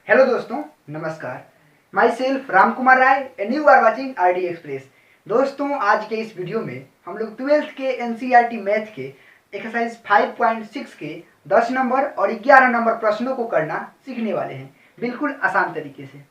Hello दोस्तों, नमस्कार। Myself Ram Kumar Rai and you are watching RD Express. दोस्तों, आज के इस वीडियो में हम लोग 12th के एनसीईआरटी मैथ के एक्सरसाइज 5.6 के 10 नंबर और 11 नंबर प्रश्नों को करना सीखने वाले हैं, बिल्कुल आसान तरीके से।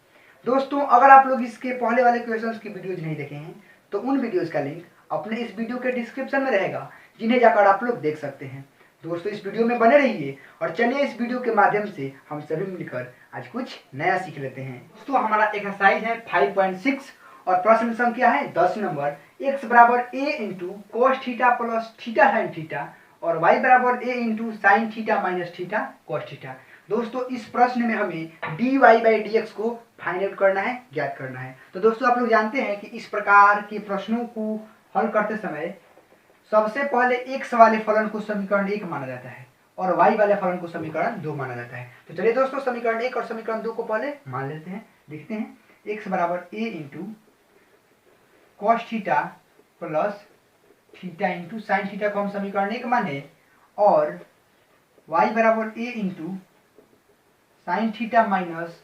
दोस्तों, अगर आप लोग इसके पहले वाले क्वेश्चंस की वीडियोज नहीं देखे हैं तो उन वीडियोज का लिंक अपने इस वीडियो के डिस्क्रिप्शन में रहेगा, जिन्हें जाकर आप लोग देख सकते हैं। दोस्तों, इस वीडियो में बने रहिए और चलिए इस वीडियो के माध्यम से हम सभी मिलकर आज कुछ नया सीख लेते हैं। दोस्तों, हमारा एक्सरसाइज है 5.6 और प्रश्न संख्या है 10 नंबर। x बराबर a into cos theta plus theta sine theta और y बराबर a into sine theta minus theta cos theta. दोस्तों, इस प्रश्न में हमें dy बाई dx को फाइंड आउट करना है, ज्ञात करना है। तो दोस्तों, आप लोग जानते हैं कि इस प्रकार के प्रश्नों को हल करते समय सबसे पहले x वाले फलन को समीकरण 1 माना जाता है और y वाले फलन को समीकरण 2 माना जाता है। तो चलिए दोस्तों, समीकरण 1 और समीकरण 2 को पहले मान लेते हैं। लिखते हैं x बराबर a into cos theta plus theta into sine theta को हम समीकरण 1 माने और y बराबर a into sine theta minus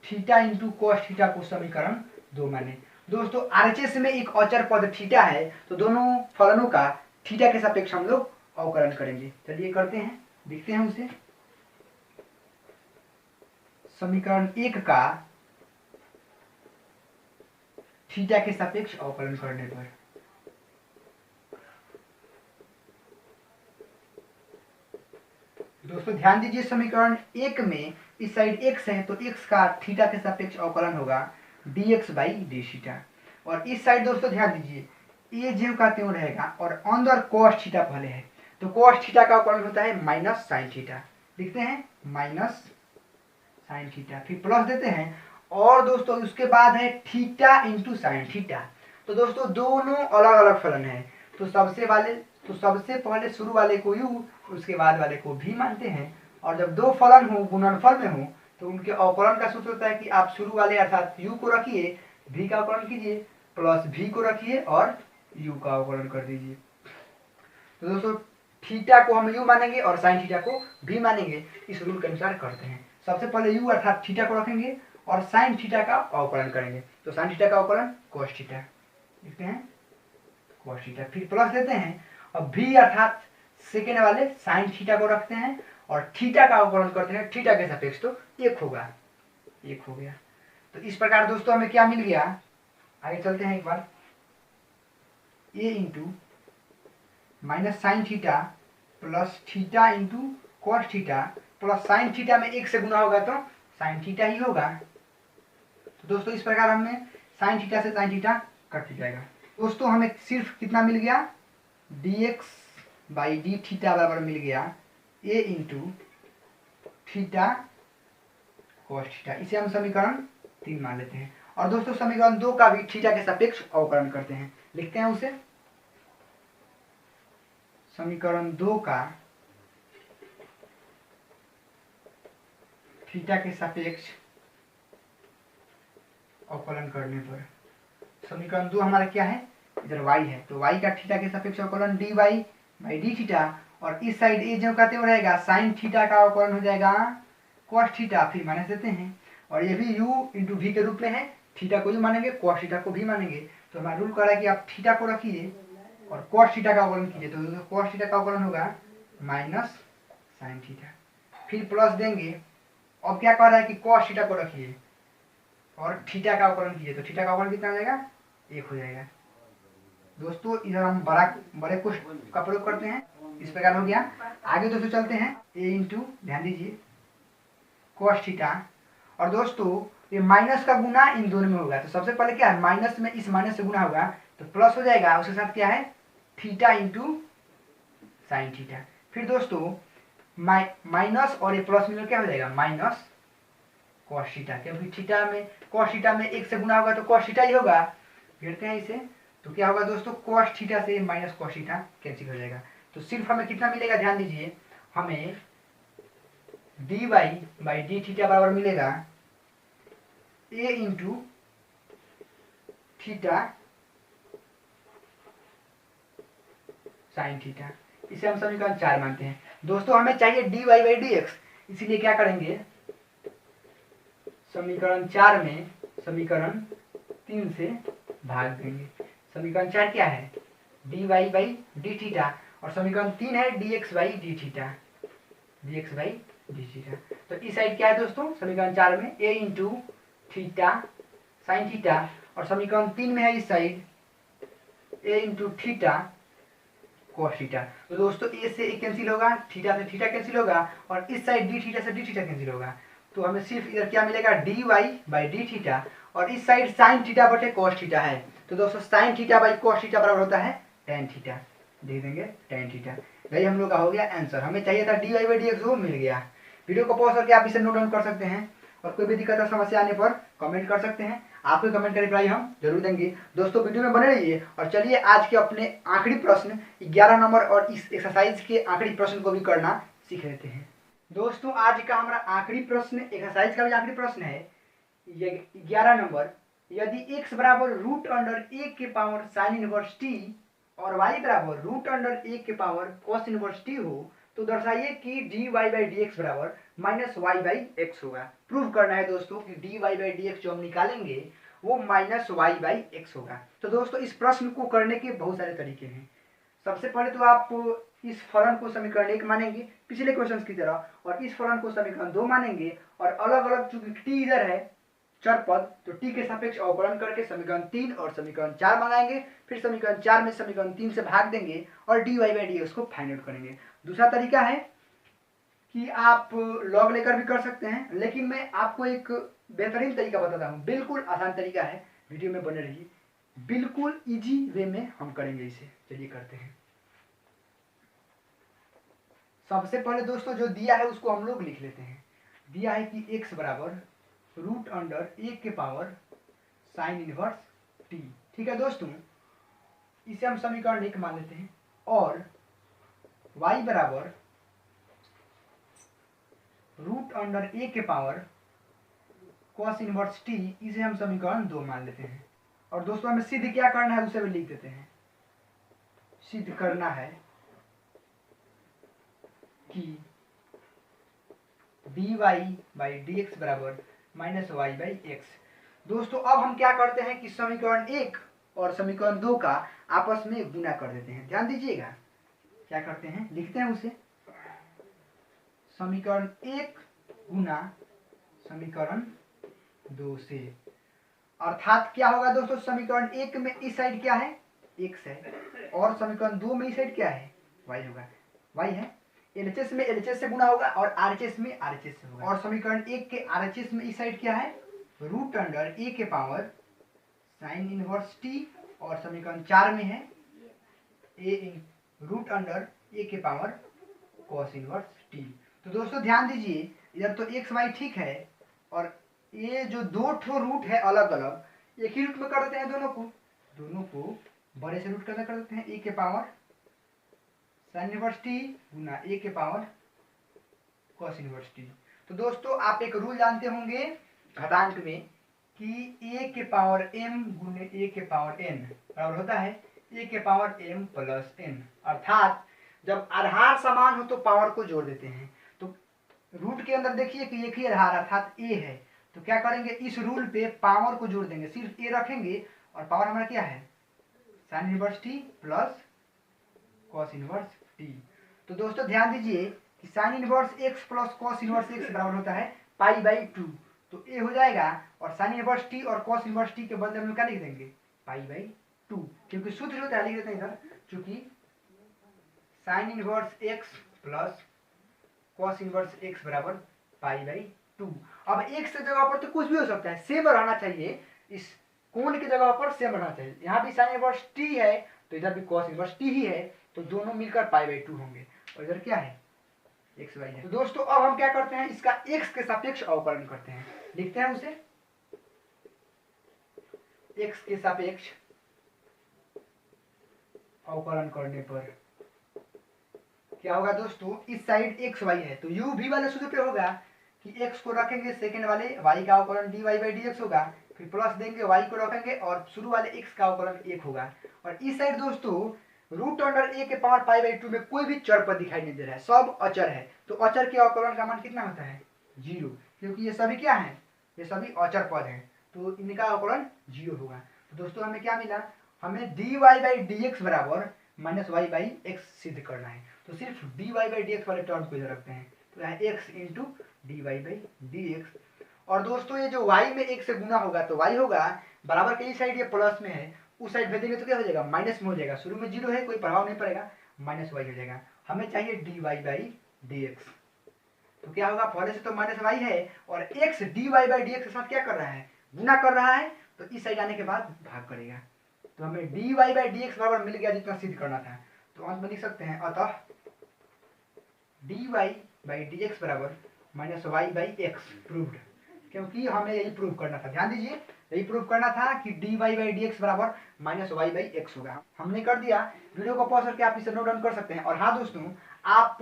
theta into cos theta को समीकरण 2 माने। दोस्तों, आरएचएस में एक अचर पद थीटा है, तो दोनों फलनों का थीटा के सापेक्ष हम लोग अवकलन करेंगे। चलिए करते हैं, देखते हैं उसे। समीकरण 1 का थीटा के सापेक्ष अवकलन करने पर दोस्तों ध्यान दीजिए, समीकरण 1 में इस साइड x है तो x का थीटा के सापेक्ष अवकलन होगा dx बाई डी थीटा, और इस साइड दोस्तों ध्यान दीजिए ये ज्यों का त्यों रहेगा और अंदर cos थीटा पहले है तो cos थीटा का अवकलन होता है माइनस साइन थीटा। लिखते हैं माइनस साइन थीटा, फिर प्लस देते हैं और दोस्तों उसके बाद है थीटा इंटू साइन थीटा। तो दोस्तों दोनों अलग अलग फलन है, तो सबसे पहले शुरू वाले को u उसके बाद वाले को v मानते हैं, और जब दो फलन हो गुणनफल में हो तो उनके अवकलन का सूत्र होता है कि आप शुरू वाले अर्थात u को रखिए, v का अवकलन कीजिए, प्लस v को रखिए और u का अवकलन कर दीजिए। तो दोस्तों थीटा को हम u मानेंगे और साइन थीटा को v मानेंगे, इस रूल के अनुसार करते हैं। सबसे पहले u अर्थात थीटा को रखेंगे और साइन थीटा का अवकलन करेंगे, तो साइन थीटा का अवकलन cos थीटा, लिखते हैं cos थीटा, फिर प्लस देते हैं और v अर्थात सेकेंड वाले साइन थीटा को रखते हैं और थीटा का अवकलन करते हैं थीटा के सापेक्ष, तो 1 होगा, 1 हो गया। तो इस प्रकार दोस्तों हमें क्या मिल गया, आगे चलते हैं एक बार। a into minus sine theta plus theta into cos theta plus sine theta में 1 से गुना होगा तो साइन थीटा ही होगा। तो दोस्तों इस प्रकार हमने साइन थीटा से साइन थीटा कट जाएगा। दोस्तों हमें सिर्फ कितना मिल गया, dx बाई डी थीटा बराबर मिल गया a into theta cos theta, इसे हम समीकरण 3 मान लेते हैं। और दोस्तों समीकरण 2 का भी थीटा के सापेक्ष अवकलन करते हैं, लिखते हैं उसे। समीकरण 2 का थीटा के सापेक्ष अवकलन करने पर समीकरण 2 हमारा क्या है, इधर y है तो y का थीटा के सापेक्ष अवकलन dy बाई डी थीटा, और इस साइड a जो का त्यों रहेगा साइन थीटा का अवकलन हो जाएगा cos थीटा, फिर माइनस देते हैं और ये भी u इंटू v के रूप में है, थीटा को u मानेंगे cos थीटा को भी मानेंगे। तो हमारा रूल कह रहा है कि आप थीटा को रखिए और cos थीटा का अवकलन कीजिए, तो cos थीटा का अवकलन होगा माइनस साइन थीटा, फिर प्लस देंगे। अब क्या कह रहा है कि cos थीटा को रखिए और थीटा का अवकलन कीजिए, तो थीटा का अवकलन कितना हो जाएगा, 1 हो जाएगा। दोस्तों इधर हम बड़े कुछ का प्रयोग करते हैं, इस प्रकार हो गया। आगे दोस्तों चलते हैं, a इंटू ध्यान दीजिए cos थीटा, और दोस्तों ये माइनस का गुना इन दोनों में होगा, तो सबसे पहले क्या है, माइनस में इस माइनस से गुना होगा तो प्लस हो जाएगा, उसके साथ क्या है थीटा इंटू साइन थीटा। फिर दोस्तों माइनस और ये प्लस मिलकर क्या हो जाएगा माइनस cos थीटा, क्योंकि थीटा में cos थीटा में 1 से गुना होगा तो cos थीटा ही होगा। घेरते हैं इसे, तो क्या होगा दोस्तों cos थीटा से माइनस cos थीटा कैंसिल हो जाएगा, तो सिर्फ हमें कितना मिलेगा, ध्यान दीजिए हमें dy बाई डी थीटा बराबर मिलेगा a into theta sine theta, इसे हम समीकरण 4 मानते हैं। दोस्तों हमें चाहिए dy बाई डी एक्स, इसीलिए क्या करेंगे समीकरण 4 में समीकरण 3 से भाग देंगे। समीकरण 4 क्या है, dy बाई डी थीटा, और समीकरण 3 है dx by D theta, dx by D theta. तो इस साइड क्या है दोस्तों, समीकरण 4 में a into theta sine theta, और समीकरण 3 में है इस side a into theta cos theta. तो दोस्तों a से a कैंसिल होगा, थीटा से थीटा कैंसिल होगा, और इस साइड d थीटा से d थीटा कैंसिल होगा। तो हमें सिर्फ इधर क्या मिलेगा, dy बाई डी थीटा, और इस साइड साइन थीटा बटे cos थीटा है। तो दोस्तों sine theta by cos theta बराबर होता है tan थीटा, दे देंगे tan थीटा। यही हम लोग का हो गया आंसर। हमें चाहिए था dy बाई dx, वो मिल गया। वीडियो को पॉज करके आप इसे नोट डाउन कर सकते हैं, और कोई भी दिक्कत या समस्या आने पर कमेंट कर सकते हैं। आपके कमेंट का रिप्लाई हम जरूर देंगे। दोस्तों वीडियो में बने रहिए, और चलिए आज के अपने आखिरी प्रश्न 11 नंबर और इस एक्सरसाइज के आखिरी प्रश्न को भी करना सीख लेते हैं। दोस्तों आज का हमारा आखिरी प्रश्न, एक्सरसाइज का भी आखिरी प्रश्न है, ये 11 नंबर। यदि x बराबर रूट अंडर ए के पावर साइन इनवर्स टी और y बराबर रूट अंडर ए के पावर कॉस इनवर्स टी हो, तो दर्शाइए कि dy बाई डी एक्स बराबर माइनस वाई बाई एक्स होगा। प्रूव करना है दोस्तों कि dy बाई डी एक्स जो हम निकालेंगे वो माइनस वाई बाई एक्स होगा। तो दोस्तों इस प्रश्न को करने के बहुत सारे तरीके हैं। सबसे पहले तो आप इस फलन को समीकरण 1 मानेंगे पिछले क्वेश्चन की तरह, और इस फलन को समीकरण 2 मानेंगे, और अलग अलग चूंकि टी इधर है चर पद, तो टी के सापेक्ष अवकलन करके समीकरण 3 और समीकरण 4 मंगाएंगे। फिर समीकरण 4 में समीकरण 3 से भाग देंगे और dy बाई डी एक्स को फाइंड आउट करेंगे। दूसरा तरीका है कि आप लॉग लेकर भी कर सकते हैं, लेकिन मैं आपको एक बेहतरीन तरीका बताता हूँ, बिल्कुल आसान तरीका है। वीडियो में बने रहिए, बिल्कुल इजी वे में हम करेंगे इसे। चलिए करते हैं। सबसे पहले दोस्तों जो दिया है उसको हम लोग लिख लेते हैं। दिया है कि x बराबर रूट अंडर ए के पावर साइन इनवर्स टी। ठीक है दोस्तों, इसे हम समीकरण 1 मान लेते हैं, और y बराबर रूट अंडर ए के पावर कॉस इनवर्स टी, इसे हम समीकरण 2 मान लेते हैं। और दोस्तों हमें सिद्ध क्या करना है उसे भी लिख देते हैं। सिद्ध करना है कि dy बाई डी एक्स बराबर माइनस वाई बाई एक्स। दोस्तों अब हम क्या करते हैं कि समीकरण 1 और समीकरण 2 का आपस में गुना कर देते हैं। ध्यान दीजिएगा क्या करते हैं, लिखते हैं उसे, समीकरण 1 गुना समीकरण 2 से। अर्थात क्या होगा दोस्तों, समीकरण 1 में इस साइड क्या है, x है, और समीकरण 2 में इस साइड क्या है, y होगा। y है, LHS में LHS से गुना होगा, और RHS में RHS से होगा। और समीकरण 1 के RHS में इस साइड क्या है, रूट अंडर ए के पावर साइन इनवर्स टी, और समीकरण 4 में है रूट अंडर ए के पावर कॉस इनवर्स टी। तो दोस्तों ध्यान दीजिए, इधर तो एक्स वाई ठीक है, और ये जो दो ठो रूट है अलग अलग, एक ही रूट में कर देते हैं दोनों को बड़े से रूट कर देते हैं, ए के पावर साइन इनवर्स टी गुना ए के पावर कॉस इनवर्स टी। तो दोस्तों आप एक रूल जानते होंगे घातांक में कि ए के पावर m गुने ए के पावर n बराबर होता है ए के पावर m प्लस n। अर्थात जब आधार समान हो तो पावर को जोड़ देते हैं। तो रूट के अंदर देखिए कि एक ही आधार अर्थात a है, तो क्या करेंगे, इस रूल पे पावर को जोड़ देंगे, सिर्फ a रखेंगे, और पावर हमारा क्या है, sine inverse T plus cos inverse T. तो दोस्तों ध्यान दीजिए कि sine inverse x plus cos inverse x बराबर होता है पाई बाई 2। तो a हो जाएगा, और साइन इनवर्स टी और कॉस इनवर्स टी के बदले में क्या लिख देंगे, पाई बाई 2, क्योंकि सूत्र होता है, लिख देते हैं इधर, चूंकि sine inverse x plus cos inverse x बराबर पाई बाई 2। अब x की जगह पर तो कुछ भी हो सकता है, सेम रहना चाहिए, इस कोण की जगह पर सेम रहना चाहिए। यहाँ भी साइन इनवर्स t है तो इधर भी कॉस इनवर्स t ही है, तो दोनों मिलकर पाई बाई 2 होंगे, और इधर क्या है, एक्स वाई है। तो दोस्तों अब हम क्या करते हैं, इसका x के सापेक्ष अवकलन करते हैं। लिखते हैं उसे, x के सापेक्ष अवकलन करने पर क्या होगा दोस्तों, इस साइड एक्स वाई है तो u v वाले सूत्र पे होगा कि x को रखेंगे सेकेंड वाले y का अवकलन dy बाई डी एक्स होगा, फिर प्लस देंगे y को रखेंगे और शुरू वाले x का अवकलन 1 होगा। और इस साइड दोस्तों रूट अंडर ए के पावर पाई बाई 2 में कोई भी चर पद दिखाई नहीं दे रहा है, सब अचर है। तो अचर के अवकलन का मान कितना होता है, 0, क्योंकि ये सभी क्या है, ये सभी अचर पद हैं, तो इनका अवकलन 0 होगा। तो दोस्तों हमें क्या मिला, हमें dy बाई डी एक्स बराबर माइनस वाई बाई एक्स सिद्ध करना है। तो सिर्फ dy बाई डी एक्स वाले टर्म को इधर रखते हैं, तो यहाँ x into D Y by D X. और दोस्तों ये जो y में 1 से गुना होगा तो y होगा बराबर के इस साइड ये प्लस में है, उस साइड भेजेंगे तो क्या हो जाएगा, माइनस में हो जाएगा। शुरू में 0 है, कोई प्रभाव नहीं पड़ेगा, माइनस वाई हो जाएगा। हमें चाहिए dy बाई डी एक्स, तो क्या होगा, पहले से तो माइनस वाई है और x dy by D x के साथ क्या कर रहा है, गुना कर रहा है, तो इस साइड आने के बाद भाग करेगा। तो हमें dy बाई डी एक्स बराबर मिल गया जितना सिद्ध करना था। तो अंत में लिख सकते हैं, अतः dy बाई डी एक्स बराबर minus Y by X proved, क्योंकि हमें यही प्रूव करना था। ध्यान दीजिए, यही प्रूव करना था कि dy बाई डी एक्स बराबर माइनस वाई बाई एक्स होगा। हमने कर दिया। वीडियो को पॉज करके आप इसे नोट डाउन कर सकते हैं। और हाँ दोस्तों, आप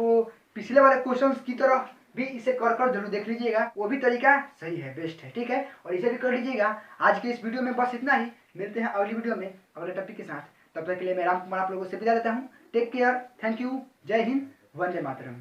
पिछले वाले क्वेश्चंस की तरह भी इसे कर कर जरूर देख लीजिएगा, वो भी तरीका सही है, बेस्ट है, ठीक है, और इसे भी कर लीजिएगा। आज के इस वीडियो में बस इतना ही। मिलते हैं अगली वीडियो में अगले टॉपिक के साथ। तब तक के लिए मैं राम कुमार आप लोगों से विदा लेता हूँ। टेक केयर, थैंक यू, जय हिंद, वंदे मातरम।